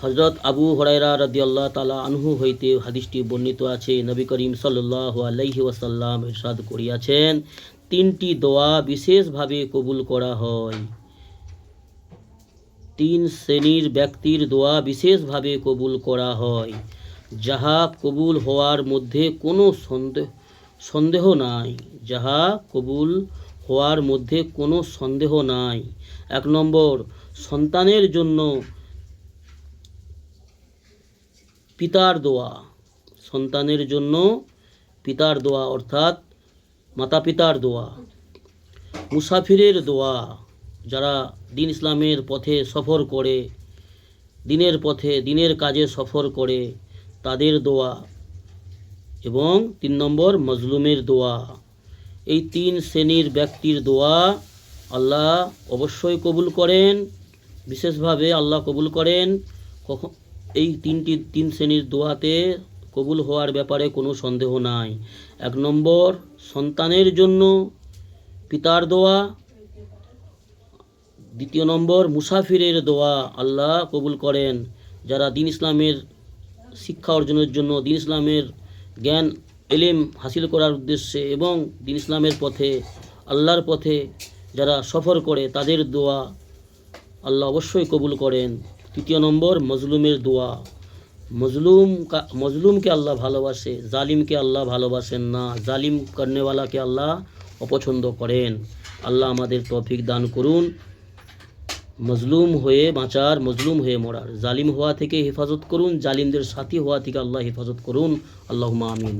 হযরত আবু হুরায়রা রাদিয়াল্লাহু তাআলা আনহু হইতে হাদিসটি বর্ণিত আছে। নবী করিম সাল্লাল্লাহু আলাইহি ওয়াসাল্লাম ইরশাদ করিয়াছেন, তিনটি দোয়া বিশেষভাবে কবুল করা হয়। তিন শ্রেণীর ব্যক্তির দোয়া বিশেষভাবে কবুল করা হয়, যাহা কবুল হওয়ার মধ্যে কোনো সন্দেহ নাই। যাহা কবুল হওয়ার মধ্যে কোনো সন্দেহ নাই। 1 নম্বর, সন্তানের জন্য পিতার দোয়া। সন্তানের জন্য পিতার দোয়া অর্থাৎ মাতা পিতার দোয়া। মুসাফিরের দোয়া, যারা দিন ইসলামের পথে সফর করে, দিনের পথে দিনের কাজে সফর করে তাদের দোয়া। এবং 3 নম্বর, মজলুমের দোয়া। এই 3 শ্রেণীর ব্যক্তির দোয়া আল্লাহ অবশ্যই কবুল করেন, বিশেষভাবে আল্লাহ কবুল করেন। এই 3 শ্রেণীর দোয়াতে কবুল হওয়ার ব্যাপারে কোনো সন্দেহ নাই। 1 নম্বর, সন্তানের জন্য পিতার দোয়া। 2 নম্বর, মুসাফিরের দোয়া আল্লাহ কবুল করেন, যারা দিন ইসলামের শিক্ষা অর্জনের জন্য, দিন ইসলামের জ্ঞান এলেম হাসিল করার উদ্দেশ্যে এবং দিন ইসলামের পথে, আল্লাহর পথে যারা সফর করে তাদের দোয়া আল্লাহ অবশ্যই কবুল করেন। 3 নম্বর, মজলুমের দোয়া। মজলুমকে আল্লাহ ভালোবাসে, জালিমকে আল্লাহ ভালোবাসেন না। জালিম করনেওয়ালাকে আল্লাহ অপছন্দ করেন। আল্লাহ আমাদের তৌফিক দান করুন মজলুম হয়ে বাঁচার, মজলুম হয়ে মরার। জালিম হওয়া থেকে হেফাজত করুন, জালিমদের সাথী হওয়া থেকে আল্লাহ হেফাজত করুন। আল্লাহুম্মা আমিন।